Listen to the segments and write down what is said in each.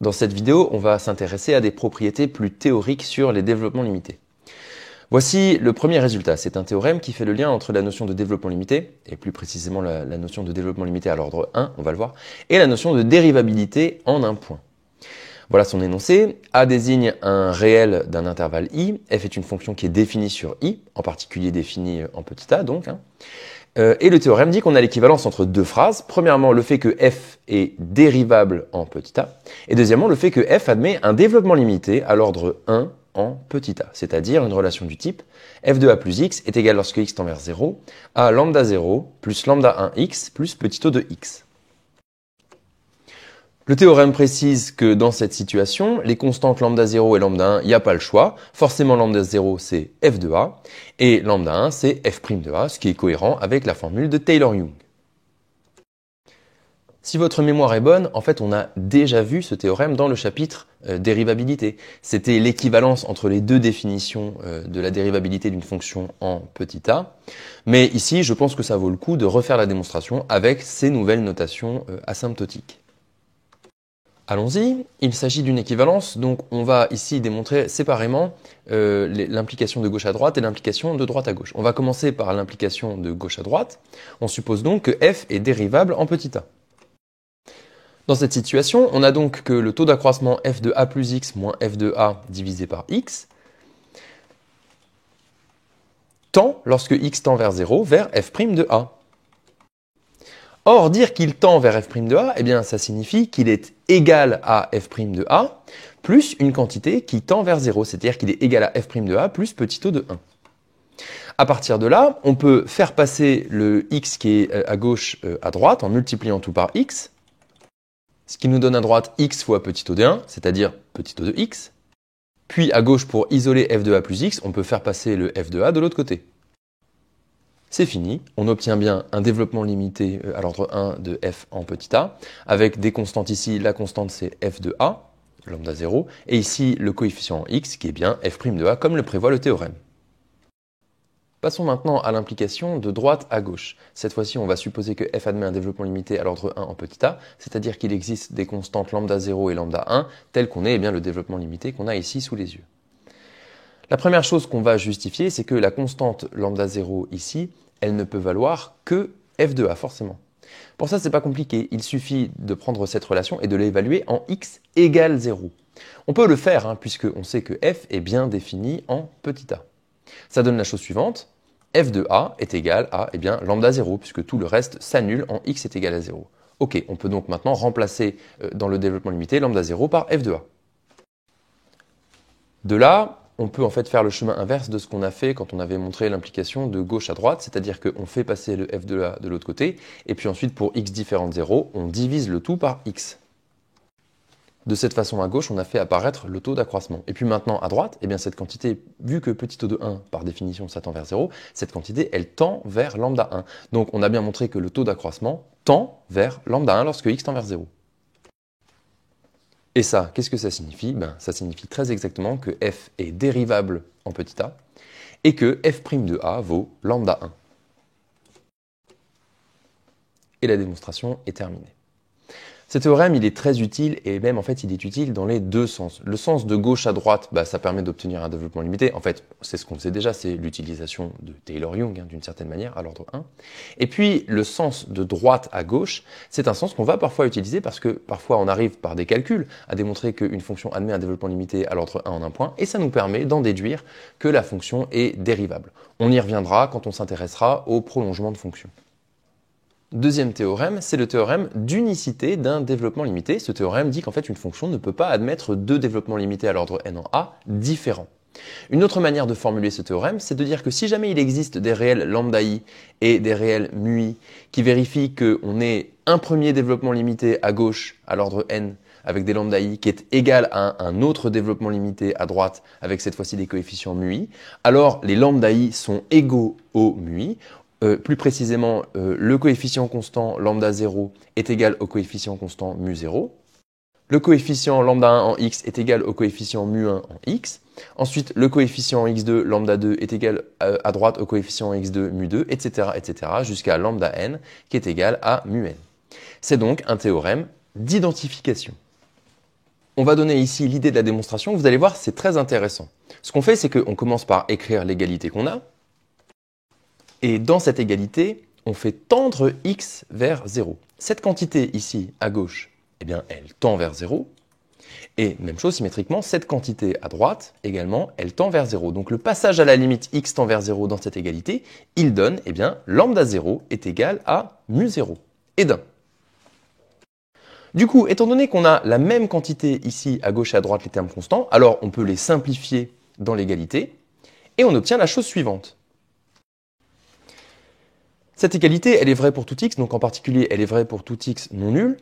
Dans cette vidéo, on va s'intéresser à des propriétés plus théoriques sur les développements limités. Voici le premier résultat. C'est un théorème qui fait le lien entre la notion de développement limité, et plus précisément la notion de développement limité à l'ordre 1, on va le voir, et la notion de dérivabilité en un point. Voilà son énoncé. A désigne un réel d'un intervalle i. F est une fonction qui est définie sur i, en particulier définie en petit a donc. Et le théorème dit qu'on a l'équivalence entre deux phrases. Premièrement, le fait que f est dérivable en petit a. Et deuxièmement, le fait que f admet un développement limité à l'ordre 1 en petit a. C'est-à-dire une relation du type f de a plus x est égal lorsque x tend vers 0 à lambda 0 plus lambda 1x plus petit o de x. Le théorème précise que dans cette situation, les constantes lambda 0 et lambda 1, il n'y a pas le choix. Forcément, lambda 0, c'est f de a, et lambda 1, c'est f' de a, ce qui est cohérent avec la formule de Taylor-Young. Si votre mémoire est bonne, en fait, on a déjà vu ce théorème dans le chapitre dérivabilité. C'était l'équivalence entre les deux définitions de la dérivabilité d'une fonction en petit a. Mais ici, je pense que ça vaut le coup de refaire la démonstration avec ces nouvelles notations asymptotiques. Allons-y, il s'agit d'une équivalence, donc on va ici démontrer séparément l'implication de gauche à droite et l'implication de droite à gauche. On va commencer par l'implication de gauche à droite. On suppose donc que f est dérivable en petit a. Dans cette situation, on a donc que le taux d'accroissement f de a plus x moins f de a divisé par x tend, lorsque x tend vers 0, vers f' de a. Or, dire qu'il tend vers f' de a, eh bien, ça signifie qu'il est égal à f' de a plus une quantité qui tend vers 0, c'est-à-dire qu'il est égal à f' de a plus petit o de 1. À partir de là, on peut faire passer le x qui est à gauche à droite en multipliant tout par x, ce qui nous donne à droite x fois petit o de 1, c'est-à-dire petit o de x. Puis à gauche, pour isoler f de a plus x, on peut faire passer le f de a de l'autre côté. C'est fini, on obtient bien un développement limité à l'ordre 1 de f en petit a, avec des constantes ici, la constante c'est f de a, lambda 0, et ici le coefficient x qui est bien f' de a comme le prévoit le théorème. Passons maintenant à l'implication de droite à gauche. Cette fois-ci, on va supposer que f admet un développement limité à l'ordre 1 en petit a, c'est-à-dire qu'il existe des constantes lambda 0 et lambda 1, telles qu'on est bien le développement limité qu'on a ici sous les yeux. La première chose qu'on va justifier, c'est que la constante lambda 0 ici, elle ne peut valoir que f de a, forcément. Pour ça, c'est pas compliqué. Il suffit de prendre cette relation et de l'évaluer en x égale 0. On peut le faire, puisqu'on sait que f est bien défini en petit a. Ça donne la chose suivante. F de a est égal à lambda 0, puisque tout le reste s'annule en x est égal à 0. Ok, on peut donc maintenant remplacer dans le développement limité lambda 0 par f de a. De là, on peut en fait faire le chemin inverse de ce qu'on a fait quand on avait montré l'implication de gauche à droite, c'est-à-dire qu'on fait passer le f de a de l'autre côté, et puis ensuite pour x différent de 0, on divise le tout par x. De cette façon à gauche, on a fait apparaître le taux d'accroissement. Et puis maintenant à droite, cette quantité, vu que petit o de 1, par définition, ça tend vers 0, cette quantité, elle tend vers lambda 1. Donc on a bien montré que le taux d'accroissement tend vers lambda 1 lorsque x tend vers 0. Et ça, qu'est-ce que ça signifie? Ça signifie très exactement que f est dérivable en petit a et que f' de a vaut lambda 1. Et la démonstration est terminée. Ce théorème, il est très utile et même en fait, il est utile dans les deux sens. Le sens de gauche à droite, ça permet d'obtenir un développement limité. En fait, c'est ce qu'on sait déjà, c'est l'utilisation de Taylor-Young d'une certaine manière à l'ordre 1. Et puis, le sens de droite à gauche, c'est un sens qu'on va parfois utiliser parce que parfois on arrive par des calculs à démontrer qu'une fonction admet un développement limité à l'ordre 1 en un point et ça nous permet d'en déduire que la fonction est dérivable. On y reviendra quand on s'intéressera au prolongement de fonction. Deuxième théorème, c'est le théorème d'unicité d'un développement limité. Ce théorème dit qu'en fait une fonction ne peut pas admettre deux développements limités à l'ordre n en a différents. Une autre manière de formuler ce théorème, c'est de dire que si jamais il existe des réels lambda i et des réels mu i qui vérifient qu'on ait un premier développement limité à gauche à l'ordre n avec des lambda i qui est égal à un autre développement limité à droite avec cette fois-ci des coefficients mu i, alors les lambda i sont égaux au mu i. Plus précisément, le coefficient constant lambda 0 est égal au coefficient constant mu 0. Le coefficient lambda 1 en x est égal au coefficient mu 1 en x. Ensuite, le coefficient x2 lambda 2 est égal à droite au coefficient x2 mu 2, etc., jusqu'à lambda n qui est égal à mu n. C'est donc un théorème d'identification. on va donner ici l'idée de la démonstration. Vous allez voir, c'est très intéressant. Ce qu'on fait, c'est qu'on commence par écrire l'égalité qu'on a. Et dans cette égalité, on fait tendre x vers 0. Cette quantité ici, à gauche, eh bien, elle tend vers 0. Et même chose symétriquement, cette quantité à droite, également, elle tend vers 0. Donc le passage à la limite x tend vers 0 dans cette égalité, il donne, eh bien, lambda 0 est égal à mu 0 et d'1. Du coup, étant donné qu'on a la même quantité ici à gauche et à droite, les termes constants, alors on peut les simplifier dans l'égalité et on obtient la chose suivante. Cette égalité, elle est vraie pour tout x, donc en particulier, elle est vraie pour tout x non nul.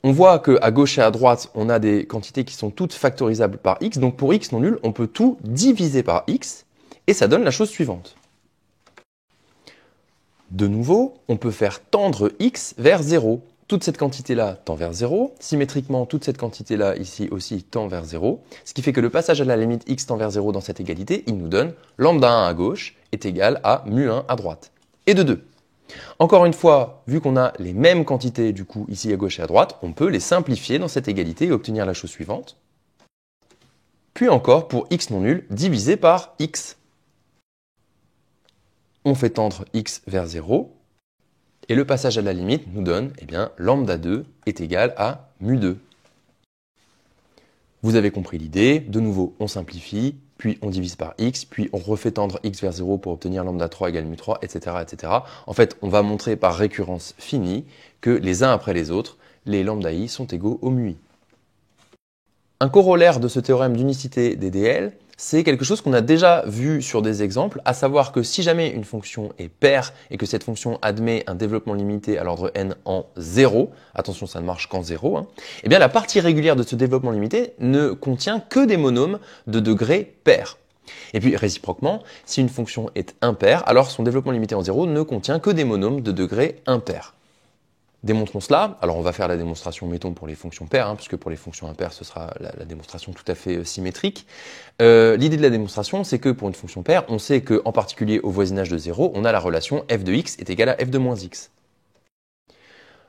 On voit qu'à gauche et à droite, on a des quantités qui sont toutes factorisables par x. Donc pour x non nul, on peut tout diviser par x et ça donne la chose suivante. De nouveau, on peut faire tendre x vers 0. Toute cette quantité-là tend vers 0. Symétriquement, toute cette quantité-là ici aussi tend vers 0. Ce qui fait que le passage à la limite x tend vers 0 dans cette égalité, il nous donne lambda 1 à gauche est égal à mu 1 à droite. Et de 2. Encore une fois, vu qu'on a les mêmes quantités du coup ici à gauche et à droite, on peut les simplifier dans cette égalité et obtenir la chose suivante. Puis encore, pour x non nul, divisé par x. On fait tendre x vers 0. Et le passage à la limite nous donne, eh bien, lambda 2 est égal à mu 2. Vous avez compris l'idée. De nouveau, on simplifie, puis on divise par x, puis on refait tendre x vers 0 pour obtenir lambda 3 égale mu 3, etc., etc. En fait, on va montrer par récurrence finie que les uns après les autres, les lambda i sont égaux au mu i. Un corollaire de ce théorème d'unicité des DL, c'est quelque chose qu'on a déjà vu sur des exemples, à savoir que si jamais une fonction est paire et que cette fonction admet un développement limité à l'ordre n en 0, attention ça ne marche qu'en 0, eh bien la partie régulière de ce développement limité ne contient que des monômes de degré pair. Et puis réciproquement, si une fonction est impaire, alors son développement limité en 0 ne contient que des monômes de degré impair. Démontrons cela. Alors on va faire la démonstration, mettons, pour les fonctions paires, puisque pour les fonctions impaires, ce sera la démonstration tout à fait symétrique. L'idée de la démonstration, c'est que pour une fonction paire, on sait qu'en particulier au voisinage de 0, on a la relation f de x est égale à f de moins x.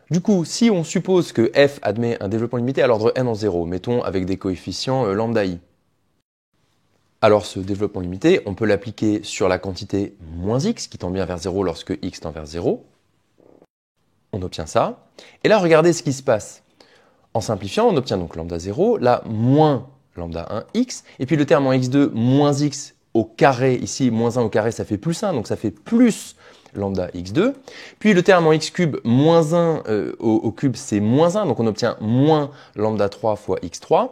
Du coup, si on suppose que f admet un développement limité à l'ordre n en 0, mettons avec des coefficients lambda i, alors ce développement limité, on peut l'appliquer sur la quantité moins x, qui tend bien vers 0 lorsque x tend vers 0. On obtient ça. Et là, regardez ce qui se passe. En simplifiant, on obtient donc lambda 0, là, moins lambda 1x, et puis le terme en x2 moins x au carré, ici, moins 1 au carré, ça fait plus 1, donc ça fait plus lambda x2. Puis le terme en x cube moins 1 au cube, c'est moins 1, donc on obtient moins lambda 3 fois x3.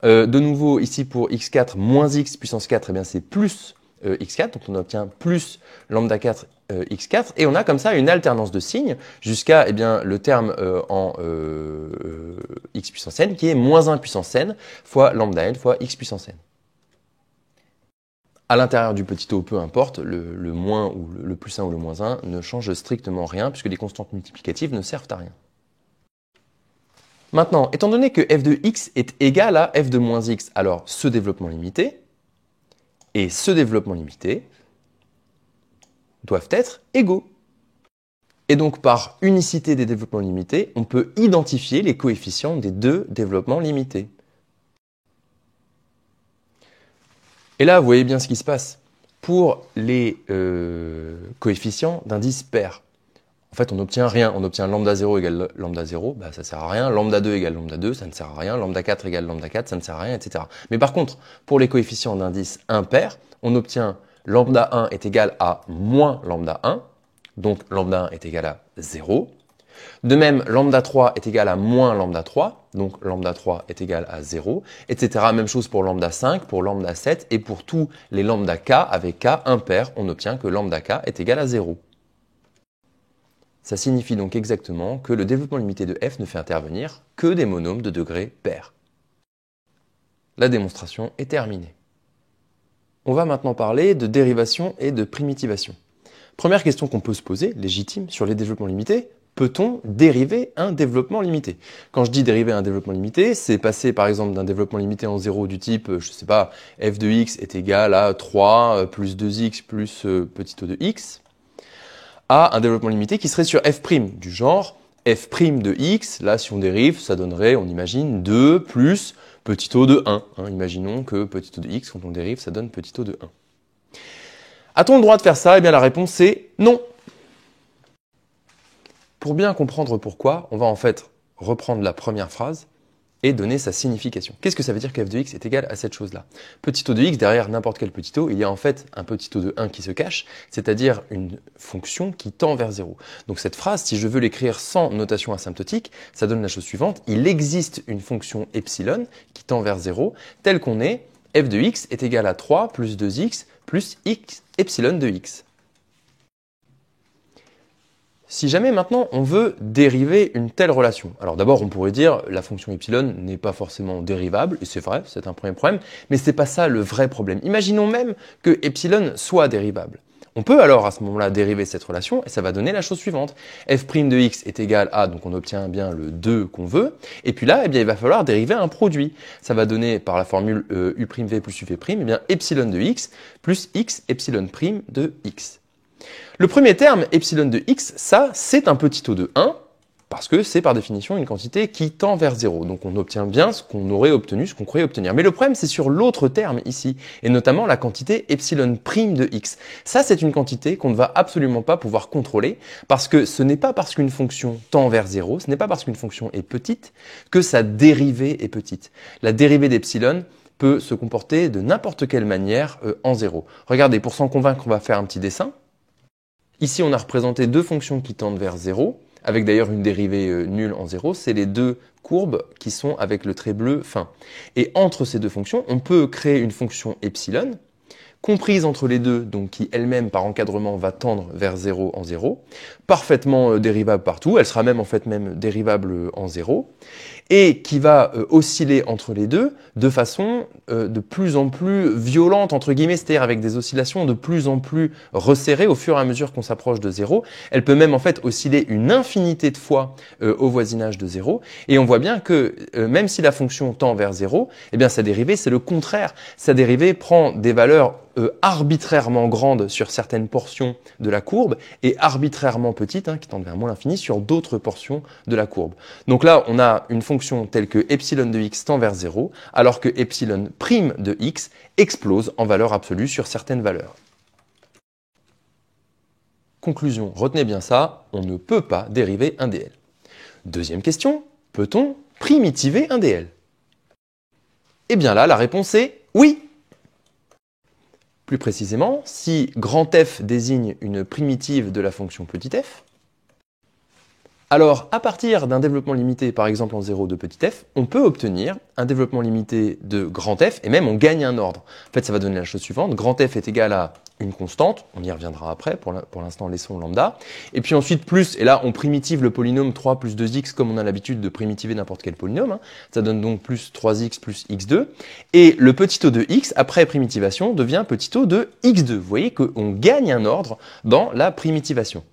De nouveau, ici pour x4, moins x puissance 4, eh bien c'est plus x4, donc on obtient plus lambda 4 x4, et on a comme ça une alternance de signes jusqu'à eh bien, le terme en x puissance n qui est moins 1 puissance n fois lambda n fois x puissance n. À l'intérieur du petit o, peu importe, le moins ou le plus 1 ou le moins 1 ne change strictement rien puisque les constantes multiplicatives ne servent à rien. Maintenant, étant donné que f de x est égal à f de moins x, alors ce développement limité et ce développement limité doivent être égaux. Et donc par unicité des développements limités, on peut identifier les coefficients des deux développements limités. Et là, vous voyez bien ce qui se passe. Pour les coefficients d'indice pair, en fait, on n'obtient rien. On obtient lambda 0 égale lambda 0, bah, ça ne sert à rien. Lambda 2 égale lambda 2, ça ne sert à rien. Lambda 4 égale lambda 4, ça ne sert à rien, etc. Mais par contre, pour les coefficients d'indice impair, on obtient lambda 1 est égal à moins lambda 1, donc lambda 1 est égal à 0. De même, lambda 3 est égal à moins lambda 3, donc lambda 3 est égal à 0, etc. Même chose pour lambda 5, pour lambda 7, et pour tous les lambda k avec k impair, on obtient que lambda k est égal à 0. Ça signifie donc exactement que le développement limité de f ne fait intervenir que des monômes de degré pair. La démonstration est terminée. On va maintenant parler de dérivation et de primitivation. Première question qu'on peut se poser, légitime, sur les développements limités, peut-on dériver un développement limité? Quand je dis dériver un développement limité, c'est passer par exemple d'un développement limité en 0 du type, je sais pas, f de x est égal à 3 plus 2x plus petit o de x, à un développement limité qui serait sur f' du genre f' de x, là si on dérive, ça donnerait, on imagine, 2 plus petit o de 1. Imaginons que petit o de x, quand on dérive, ça donne petit o de 1. A-t-on le droit de faire ça? Eh bien la réponse est non. Pour bien comprendre pourquoi, on va en fait reprendre la première phrase et donner sa signification. Qu'est-ce que ça veut dire que f de x est égal à cette chose-là? Petit o de x, derrière n'importe quel petit o, il y a en fait un petit o de 1 qui se cache, c'est-à-dire une fonction qui tend vers 0. Donc cette phrase, si je veux l'écrire sans notation asymptotique, ça donne la chose suivante. Il existe une fonction epsilon qui tend vers 0, telle qu'on est f de x est égal à 3 plus 2x plus x epsilon de x. Si jamais maintenant on veut dériver une telle relation, alors d'abord on pourrait dire la fonction epsilon n'est pas forcément dérivable, et c'est vrai, c'est un premier problème, mais c'est pas ça le vrai problème. Imaginons même que epsilon soit dérivable. On peut alors à ce moment-là dériver cette relation et ça va donner la chose suivante. f' de x est égal à, donc on obtient bien le 2 qu'on veut, et puis là, eh bien, il va falloir dériver un produit. Ça va donner par la formule u'v plus uv', eh bien, epsilon de x plus x epsilon' de x. Le premier terme, epsilon de x, ça, c'est un petit o de 1, parce que c'est par définition une quantité qui tend vers 0. Donc on obtient bien ce qu'on aurait obtenu, ce qu'on croyait obtenir. Mais le problème, c'est sur l'autre terme ici, et notamment la quantité epsilon' de x. Ça, c'est une quantité qu'on ne va absolument pas pouvoir contrôler, parce que ce n'est pas parce qu'une fonction tend vers 0, ce n'est pas parce qu'une fonction est petite, que sa dérivée est petite. La dérivée d'epsilon peut se comporter de n'importe quelle manière en 0. Regardez, pour s'en convaincre, on va faire un petit dessin. Ici, on a représenté deux fonctions qui tendent vers 0, avec d'ailleurs une dérivée nulle en 0. C'est les deux courbes qui sont avec le trait bleu fin. Et entre ces deux fonctions, on peut créer une fonction epsilon, comprise entre les deux, donc qui elle-même, par encadrement, va tendre vers 0 en 0, parfaitement dérivable partout, elle sera même en fait même dérivable en 0, et qui va osciller entre les deux de façon de plus en plus violente, entre guillemets, c'est-à-dire avec des oscillations de plus en plus resserrées au fur et à mesure qu'on s'approche de 0. Elle peut même en fait osciller une infinité de fois au voisinage de 0, et on voit bien que même si la fonction tend vers 0, eh bien sa dérivée c'est le contraire. Sa dérivée prend des valeurs arbitrairement grandes sur certaines portions de la courbe et arbitrairement petites, qui tendent vers moins l'infini, sur d'autres portions de la courbe. Donc là, on a une fonction telle que epsilon de x tend vers 0, alors que epsilon' de x explose en valeur absolue sur certaines valeurs. Conclusion, retenez bien ça, on ne peut pas dériver un dl. Deuxième question, peut-on primitiver un dl? Eh bien là, la réponse est oui. Plus précisément, si grand F désigne une primitive de la fonction petit f, alors à partir d'un développement limité, par exemple en 0 de petit f, on peut obtenir un développement limité de grand F, et même on gagne un ordre. En fait, ça va donner la chose suivante, grand F est égal à une constante, on y reviendra après, pour l'instant laissons lambda, et puis ensuite plus, et là on primitive le polynôme 3 plus 2x comme on a l'habitude de primitiver n'importe quel polynôme, ça donne donc plus 3x plus x2, et le petit o de x, après primitivation, devient petit o de x2. Vous voyez qu'on gagne un ordre dans la primitivation.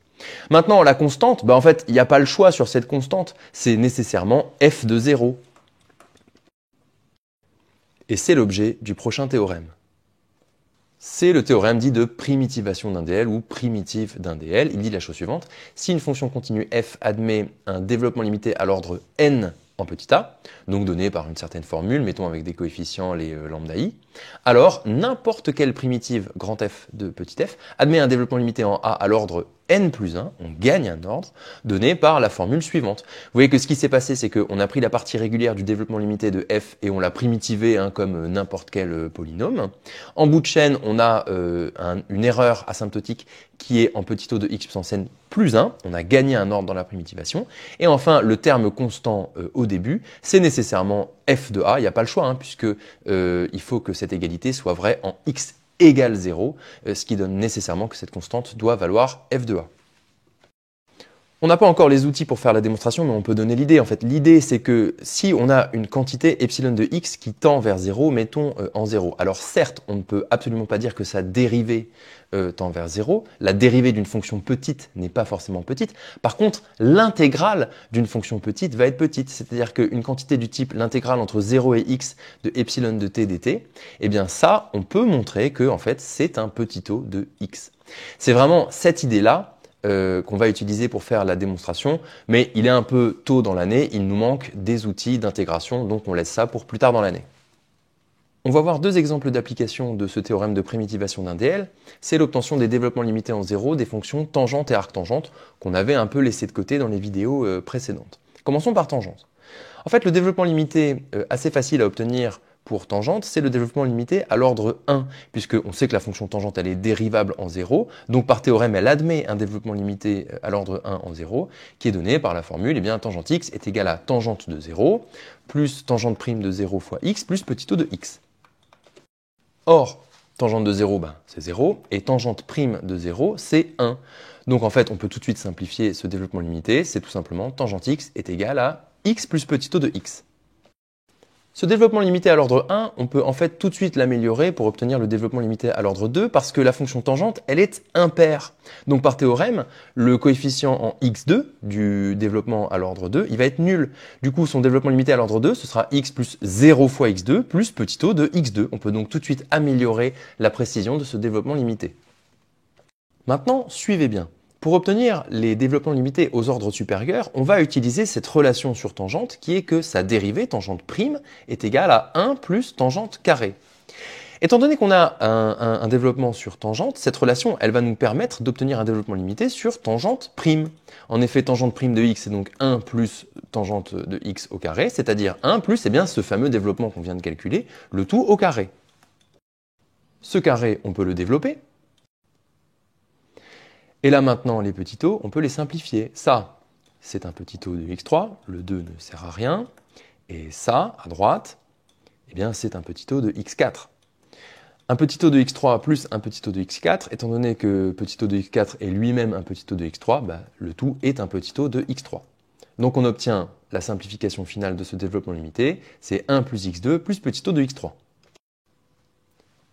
Maintenant, la constante, en fait, il n'y a pas le choix sur cette constante, c'est nécessairement f de 0. Et c'est l'objet du prochain théorème. C'est le théorème dit de primitivation d'un dl ou primitive d'un dl. Il dit la chose suivante, si une fonction continue f admet un développement limité à l'ordre n en petit a, donc donné par une certaine formule, mettons avec des coefficients les lambda i, alors n'importe quelle primitive grand F de petit f admet un développement limité en a à l'ordre n plus 1, on gagne un ordre, donné par la formule suivante. Vous voyez que ce qui s'est passé, c'est qu'on a pris la partie régulière du développement limité de f et on l'a primitivé comme n'importe quel polynôme. En bout de chaîne, on a une erreur asymptotique qui est en petit o de x puissance n plus 1, on a gagné un ordre dans la primitivation. Et enfin, le terme constant au début, c'est nécessairement f de a, il n'y a pas le choix, puisque il faut que cette égalité soit vraie en x égale 0, ce qui donne nécessairement que cette constante doit valoir f de a. On n'a pas encore les outils pour faire la démonstration, mais on peut donner l'idée. En fait, l'idée, c'est que si on a une quantité epsilon de x qui tend vers 0, mettons en 0. Alors certes, on ne peut absolument pas dire que sa dérivée tend vers 0. La dérivée d'une fonction petite n'est pas forcément petite. Par contre, l'intégrale d'une fonction petite va être petite. C'est-à-dire qu'une quantité du type l'intégrale entre 0 et x de epsilon de t dt, eh bien ça, on peut montrer que en fait, c'est un petit o de x. C'est vraiment cette idée-là qu'on va utiliser pour faire la démonstration, mais il est un peu tôt dans l'année, il nous manque des outils d'intégration, donc on laisse ça pour plus tard dans l'année. On va voir deux exemples d'application de ce théorème de primitivation d'un DL. C'est l'obtention des développements limités en zéro des fonctions tangente et arctangente qu'on avait un peu laissé de côté dans les vidéos précédentes. Commençons par tangente. En fait, le développement limité assez facile à obtenir pour tangente, c'est le développement limité à l'ordre 1, puisqu'on sait que la fonction tangente, elle est dérivable en 0. Donc par théorème, elle admet un développement limité à l'ordre 1 en 0, qui est donné par la formule, eh bien, tangente x est égale à tangente de 0, plus tangente prime de 0 fois x, plus petit o de x. Or, tangente de 0, c'est 0, et tangente prime de 0, c'est 1. Donc en fait, on peut tout de suite simplifier ce développement limité, c'est tout simplement tangente x est égale à x plus petit o de x. Ce développement limité à l'ordre 1, on peut en fait tout de suite l'améliorer pour obtenir le développement limité à l'ordre 2 parce que la fonction tangente, elle est impaire. Donc par théorème, le coefficient en x2 du développement à l'ordre 2, il va être nul. Du coup, son développement limité à l'ordre 2, ce sera x plus 0 fois x2 plus petit o de x2. On peut donc tout de suite améliorer la précision de ce développement limité. Maintenant, suivez bien. Pour obtenir les développements limités aux ordres supérieurs, on va utiliser cette relation sur tangente qui est que sa dérivée, tangente prime, est égale à 1 plus tangente carrée. Étant donné qu'on a un développement sur tangente, cette relation, elle va nous permettre d'obtenir un développement limité sur tangente prime. En effet, tangente prime de x, c'est donc 1 plus tangente de x au carré, c'est-à-dire 1 plus ce fameux développement qu'on vient de calculer, le tout au carré. Ce carré, on peut le développer. Et là maintenant, les petits o, on peut les simplifier. Ça, c'est un petit o de x3, le 2 ne sert à rien. Et ça, à droite, eh bien, c'est un petit o de x4. Un petit o de x3 plus un petit o de x4, étant donné que petit o de x4 est lui-même un petit o de x3, le tout est un petit o de x3. Donc on obtient la simplification finale de ce développement limité, c'est 1 plus x2 plus petit o de x3.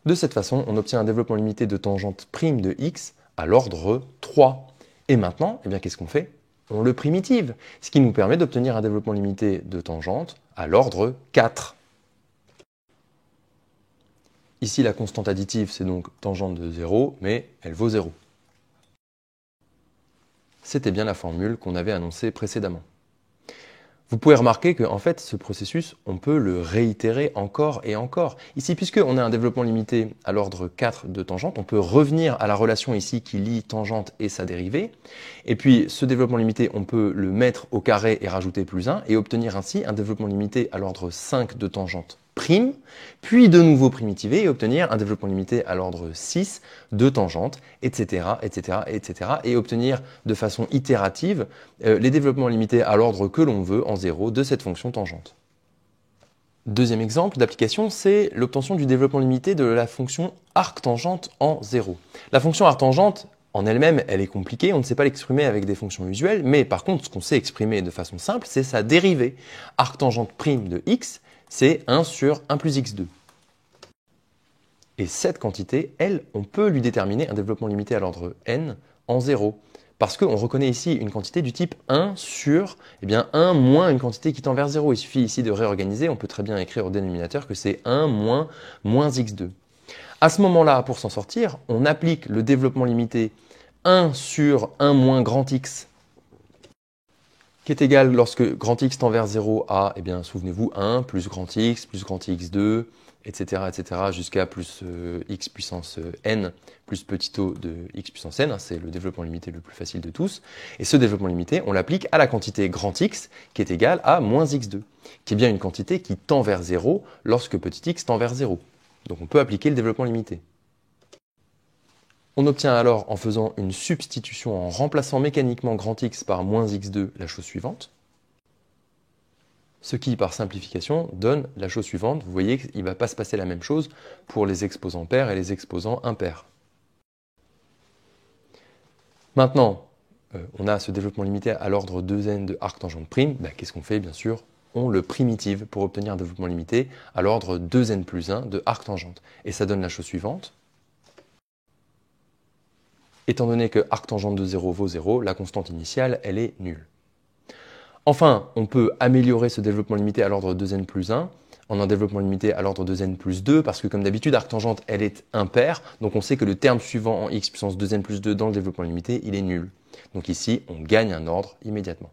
De cette façon, on obtient un développement limité de tangente prime de x à l'ordre 3. Et maintenant, eh bien, qu'est-ce qu'on fait? On le primitive, ce qui nous permet d'obtenir un développement limité de tangente à l'ordre 4. Ici, la constante additive, c'est donc tangente de 0, mais elle vaut 0. C'était bien la formule qu'on avait annoncée précédemment. Vous pouvez remarquer que en fait, ce processus, on peut le réitérer encore et encore. Ici, puisqu'on a un développement limité à l'ordre 4 de tangente, on peut revenir à la relation ici qui lie tangente et sa dérivée. Et puis, ce développement limité, on peut le mettre au carré et rajouter plus 1 et obtenir ainsi un développement limité à l'ordre 5 de tangente prime, puis de nouveau primitiver et obtenir un développement limité à l'ordre 6 de tangente, etc., etc., etc., et obtenir de façon itérative les développements limités à l'ordre que l'on veut en 0 de cette fonction tangente. Deuxième exemple d'application, c'est l'obtention du développement limité de la fonction arctangente en 0. La fonction arctangente, en elle-même, elle est compliquée, on ne sait pas l'exprimer avec des fonctions usuelles, mais par contre, ce qu'on sait exprimer de façon simple, c'est sa dérivée. Arctangente prime de x, c'est 1 sur 1 plus x2. Et cette quantité, elle, on peut lui déterminer un développement limité à l'ordre n en 0. Parce qu'on reconnaît ici une quantité du type 1 sur 1 moins une quantité qui tend vers 0. Il suffit ici de réorganiser, on peut très bien écrire au dénominateur que c'est 1 moins x2. À ce moment-là, pour s'en sortir, on applique le développement limité 1 sur 1 moins grand x, qui est égal lorsque grand x tend vers 0 à, souvenez-vous, 1 plus grand x2, etc., jusqu'à plus x puissance n plus petit o de x puissance n. C'est le développement limité le plus facile de tous. Et ce développement limité, on l'applique à la quantité grand x, qui est égale à moins x2, qui est bien une quantité qui tend vers 0 lorsque petit x tend vers 0. Donc on peut appliquer le développement limité. On obtient alors, en faisant une substitution, en remplaçant mécaniquement grand x par moins x2, la chose suivante. Ce qui, par simplification, donne la chose suivante. Vous voyez qu'il ne va pas se passer la même chose pour les exposants pairs et les exposants impairs. Maintenant, on a ce développement limité à l'ordre 2n de arctangente prime. Qu'est-ce qu'on fait? Bien sûr, on le primitive pour obtenir un développement limité à l'ordre 2n plus 1 de arctangente. Et ça donne la chose suivante. Étant donné que arctangente de 0 vaut 0, la constante initiale, elle est nulle. Enfin, on peut améliorer ce développement limité à l'ordre 2n plus 1 en un développement limité à l'ordre de n plus 2, parce que comme d'habitude, arctangente, elle est impaire, donc on sait que le terme suivant en x puissance 2n plus 2 dans le développement limité, il est nul. Donc ici, on gagne un ordre immédiatement.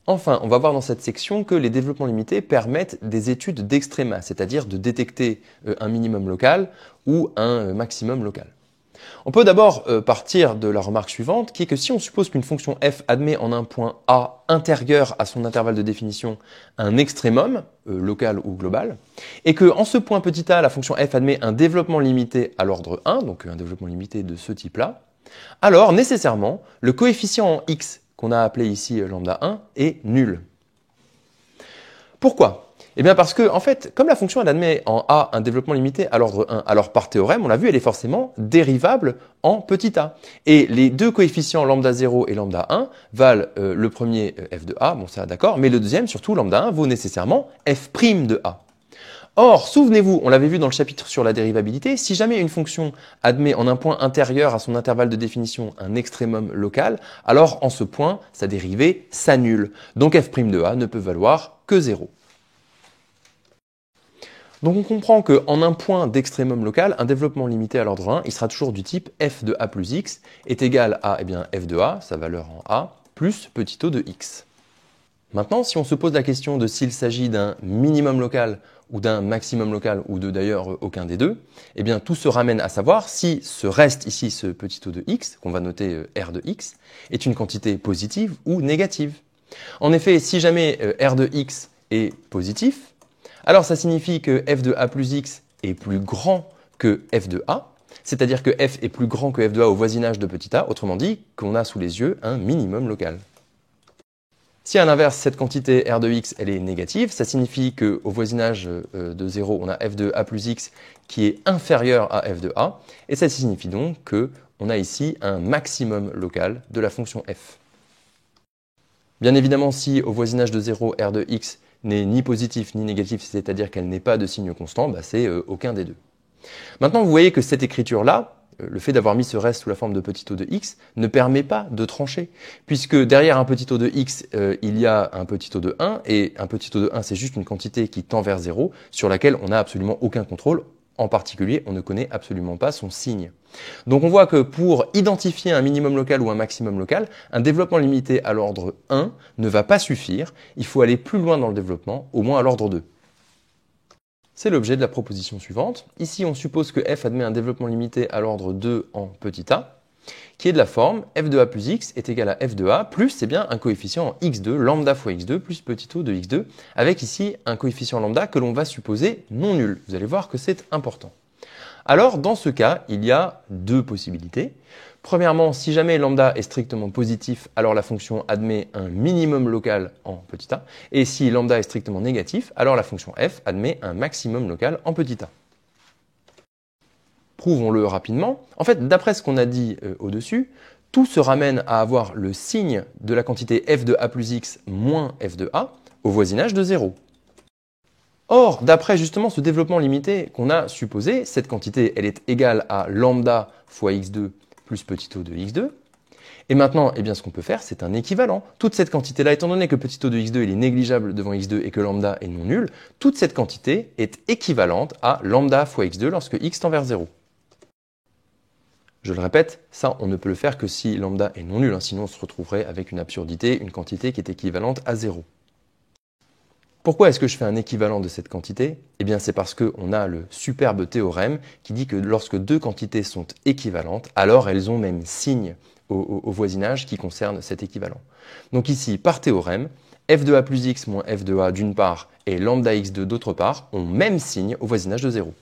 Enfin, on va voir dans cette section que les développements limités permettent des études d'extréma, c'est-à-dire de détecter un minimum local ou un maximum local. On peut d'abord partir de la remarque suivante, qui est que si on suppose qu'une fonction f admet en un point A intérieur à son intervalle de définition un extrémum, local ou global, et que en ce point petit a, la fonction f admet un développement limité à l'ordre 1, donc un développement limité de ce type-là, alors nécessairement, le coefficient en x, qu'on a appelé ici lambda 1, est nul. Pourquoi ? Eh bien parce que, en fait, comme la fonction elle admet en A un développement limité à l'ordre 1, alors par théorème, on l'a vu, elle est forcément dérivable en petit a. Et les deux coefficients lambda 0 et lambda 1 valent le premier f de a, bon ça d'accord, mais le deuxième, surtout lambda 1, vaut nécessairement f' de a. Or, souvenez-vous, on l'avait vu dans le chapitre sur la dérivabilité, si jamais une fonction admet en un point intérieur à son intervalle de définition un extrémum local, alors en ce point, sa dérivée s'annule. Donc f' de a ne peut valoir que 0. Donc on comprend qu'en un point d'extrémum local, un développement limité à l'ordre 1, il sera toujours du type f de a plus x est égal à f de a, sa valeur en a, plus petit o de x. Maintenant, si on se pose la question de s'il s'agit d'un minimum local ou d'un maximum local, ou de d'ailleurs aucun des deux, eh bien tout se ramène à savoir si ce reste ici, ce petit o de x, qu'on va noter r de x, est une quantité positive ou négative. En effet, si jamais r de x est positif, alors ça signifie que f de a plus x est plus grand que f de a, c'est-à-dire que f est plus grand que f de a au voisinage de petit a, autrement dit qu'on a sous les yeux un minimum local. Si à l'inverse, cette quantité r de x elle est négative, ça signifie qu'au voisinage de 0, on a f de a plus x qui est inférieur à f de a, et ça signifie donc qu'on a ici un maximum local de la fonction f. Bien évidemment, si au voisinage de 0, r de x n'est ni positif ni négatif, c'est-à-dire qu'elle n'est pas de signe constant, bah c'est aucun des deux. Maintenant, vous voyez que cette écriture-là, le fait d'avoir mis ce reste sous la forme de petit o de x, ne permet pas de trancher, puisque derrière un petit o de x, il y a un petit o de 1, et un petit o de 1, c'est juste une quantité qui tend vers 0, sur laquelle on n'a absolument aucun contrôle. En particulier, on ne connaît absolument pas son signe. Donc on voit que pour identifier un minimum local ou un maximum local, un développement limité à l'ordre 1 ne va pas suffire, il faut aller plus loin dans le développement, au moins à l'ordre 2. C'est l'objet de la proposition suivante. Ici, on suppose que f admet un développement limité à l'ordre 2 en petit a, qui est de la forme f de a plus x est égal à f de a plus bien, un coefficient en x2, lambda fois x2 plus petit o de x2, avec ici un coefficient lambda que l'on va supposer non nul. Vous allez voir que c'est important. Alors, dans ce cas, il y a deux possibilités. Premièrement, si jamais lambda est strictement positif, alors la fonction admet un minimum local en petit a. Et si lambda est strictement négatif, alors la fonction f admet un maximum local en petit a. Prouvons-le rapidement. En fait, d'après ce qu'on a dit au-dessus, tout se ramène à avoir le signe de la quantité f de a plus x moins f de a au voisinage de 0. Or, d'après justement ce développement limité qu'on a supposé, cette quantité, elle est égale à lambda fois x2 plus petit o de x2. Et maintenant, eh bien, ce qu'on peut faire, c'est un équivalent. Toute cette quantité-là, étant donné que petit o de x2 il est négligeable devant x2 et que lambda est non nul, toute cette quantité est équivalente à lambda fois x2 lorsque x tend vers 0. Je le répète, ça, on ne peut le faire que si lambda est non nul, sinon on se retrouverait avec une absurdité, une quantité qui est équivalente à 0. Pourquoi est-ce que je fais un équivalent de cette quantité ? Eh bien, c'est parce qu'on a le superbe théorème qui dit que lorsque deux quantités sont équivalentes, alors elles ont même signe au voisinage qui concerne cet équivalent. Donc ici, par théorème, f de a plus x moins f de a d'une part et lambda x2 d'autre part ont même signe au voisinage de 0.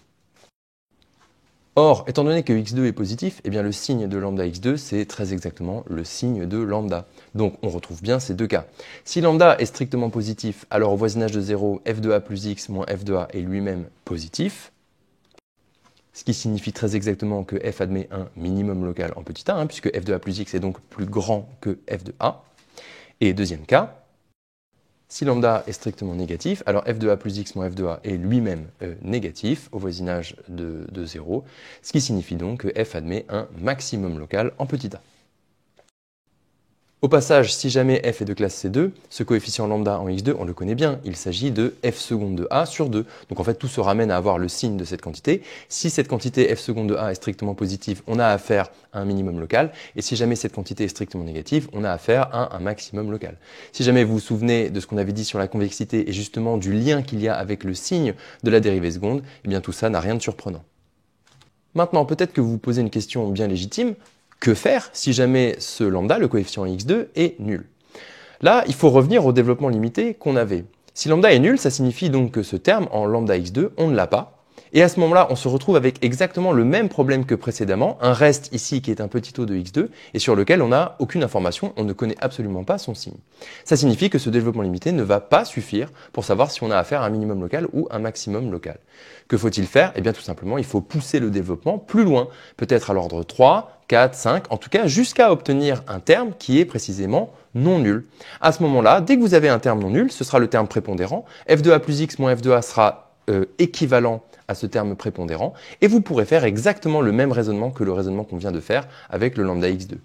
Or, étant donné que x2 est positif, eh bien le signe de lambda x2, c'est très exactement le signe de lambda. Donc on retrouve bien ces deux cas. Si lambda est strictement positif, alors au voisinage de 0, f de a plus x moins f de a est lui-même positif, ce qui signifie très exactement que f admet un minimum local en petit a, puisque f de a plus x est donc plus grand que f de a. Et deuxième cas, si lambda est strictement négatif, alors f de a plus x moins f de a est lui-même négatif au voisinage de 0, ce qui signifie donc que f admet un maximum local en petit a. Au passage, si jamais f est de classe C2, ce coefficient lambda en x2, on le connaît bien, il s'agit de f seconde de a sur 2. Donc en fait, tout se ramène à avoir le signe de cette quantité. Si cette quantité f seconde de a est strictement positive, on a affaire à un minimum local. Et si jamais cette quantité est strictement négative, on a affaire à un maximum local. Si jamais vous vous souvenez de ce qu'on avait dit sur la convexité et justement du lien qu'il y a avec le signe de la dérivée seconde, eh bien tout ça n'a rien de surprenant. Maintenant, peut-être que vous vous posez une question bien légitime. Que faire si jamais ce lambda, le coefficient x2, est nul? Là, il faut revenir au développement limité qu'on avait. Si lambda est nul, ça signifie donc que ce terme en lambda x2, on ne l'a pas. Et à ce moment-là, on se retrouve avec exactement le même problème que précédemment, un reste ici qui est un petit o de x2 et sur lequel on n'a aucune information, on ne connaît absolument pas son signe. Ça signifie que ce développement limité ne va pas suffire pour savoir si on a affaire à un minimum local ou un maximum local. Que faut-il faire? Eh bien tout simplement, il faut pousser le développement plus loin, peut-être à l'ordre 3, 4, 5, en tout cas jusqu'à obtenir un terme qui est précisément non nul. À ce moment-là, dès que vous avez un terme non nul, ce sera le terme prépondérant, f de a plus x moins f de a sera équivalent à ce terme prépondérant, et vous pourrez faire exactement le même raisonnement que le raisonnement qu'on vient de faire avec le lambda x2.